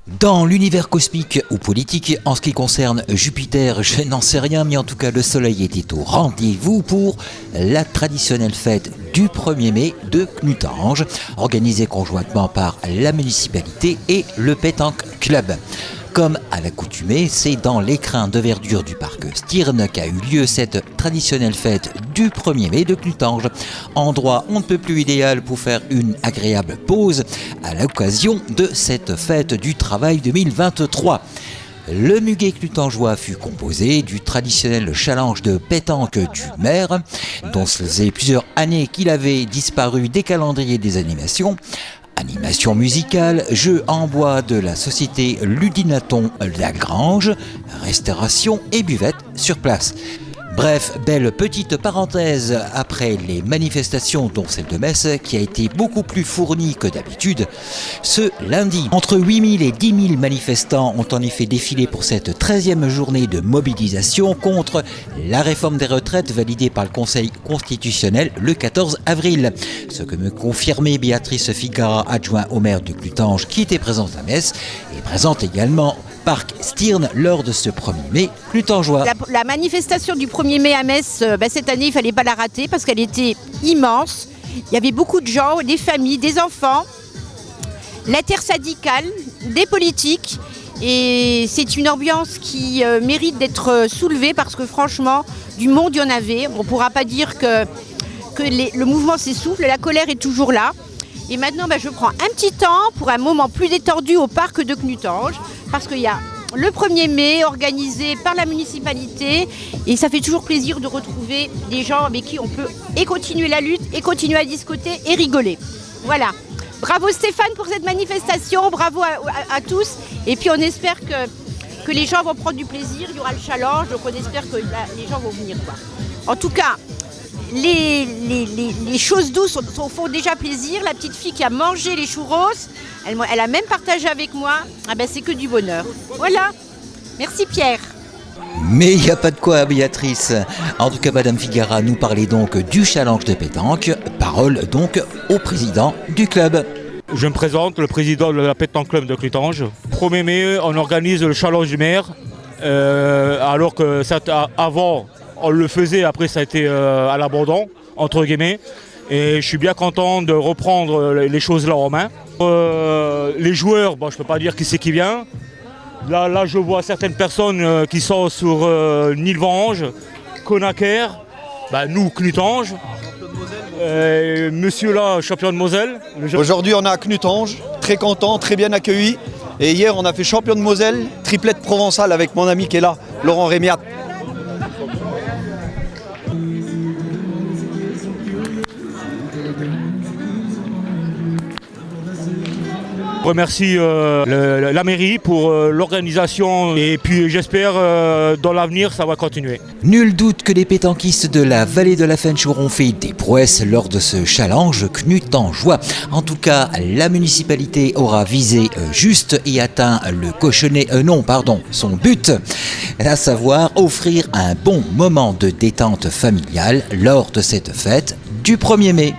Dans l'univers cosmique ou politique, en ce qui concerne Jupiter, je n'en sais rien, mais en tout cas le Soleil était au rendez-vous pour la traditionnelle fête du 1er mai de Knutange, organisée conjointement par la municipalité et le Pétanque Club. Comme à l'accoutumée, c'est dans l'écrin de verdure du parc Stirn qu'a eu lieu cette traditionnelle fête du 1er mai de Knutange. Endroit on ne peut plus idéal pour faire une agréable pause à l'occasion de cette fête du travail 2023. Le muguet knutangeois fut composé du traditionnel challenge de pétanque du maire, dont cela faisait plusieurs années qu'il avait disparu des calendriers des animations. Animation musicale, jeux en bois de la société Ludinaton Lagrange, restauration et buvette sur place. Bref, belle petite parenthèse après les manifestations dont celle de Metz qui a été beaucoup plus fournie que d'habitude ce lundi. Entre 8 000 et 10 000 manifestants ont en effet défilé pour cette 13e journée de mobilisation contre la réforme des retraites validée par le Conseil constitutionnel le 14 avril. Ce que me confirmait Béatrice Figara, adjoint au maire de Knutange qui était présente à Metz et présente également Parc Stirn lors de ce 1er mai knutangeois. La manifestation du 1er mai à Metz, cette année, il ne fallait pas la rater parce qu'elle était immense. Il y avait beaucoup de gens, des familles, des enfants, l'intersyndicale, des politiques. Et c'est une ambiance qui mérite d'être soulevée parce que franchement, du monde, il y en avait. On ne pourra pas dire que le mouvement s'essouffle, la colère est toujours là. Et maintenant, je prends un petit temps pour un moment plus détendu au parc de Knutange parce qu'il y a le 1er mai organisé par la municipalité et ça fait toujours plaisir de retrouver des gens avec qui on peut et continuer la lutte et continuer à discuter et rigoler. Voilà. Bravo Stéphane pour cette manifestation, bravo à tous. Et puis on espère que les gens vont prendre du plaisir, il y aura le challenge, donc on espère que les gens vont venir. En tout cas, les choses douces font déjà plaisir. La petite fille qui a mangé les churros, elle a même partagé avec moi. C'est que du bonheur. Voilà. Merci Pierre. Mais il n'y a pas de quoi, Béatrice. En tout cas, Madame Figara nous parlait donc du challenge de pétanque. Parole donc au président du club. Je me présente, le président de la Pétanque Club de Knutange. 1er mai, on organise le challenge du maire. Alors que avant, on le faisait, après ça a été à l'abandon, entre guillemets. Et je suis bien content de reprendre les choses là en main. Les joueurs, je ne peux pas dire qui c'est qui vient. Là, je vois certaines personnes qui sont sur Nilvange, Conacher, nous, Knutange. Monsieur là, champion de Moselle. Aujourd'hui, on est à Knutange, très content, très bien accueilli. Et hier, on a fait champion de Moselle, triplette provençale avec mon ami qui est là, Laurent Rémiat. Je remercie la mairie pour l'organisation et puis j'espère dans l'avenir ça va continuer. Nul doute que les pétanquistes de la vallée de la Fensch auront fait des prouesses lors de ce challenge knutangeois. En tout cas, la municipalité aura visé juste et atteint son but, à savoir offrir un bon moment de détente familiale lors de cette fête du 1er mai.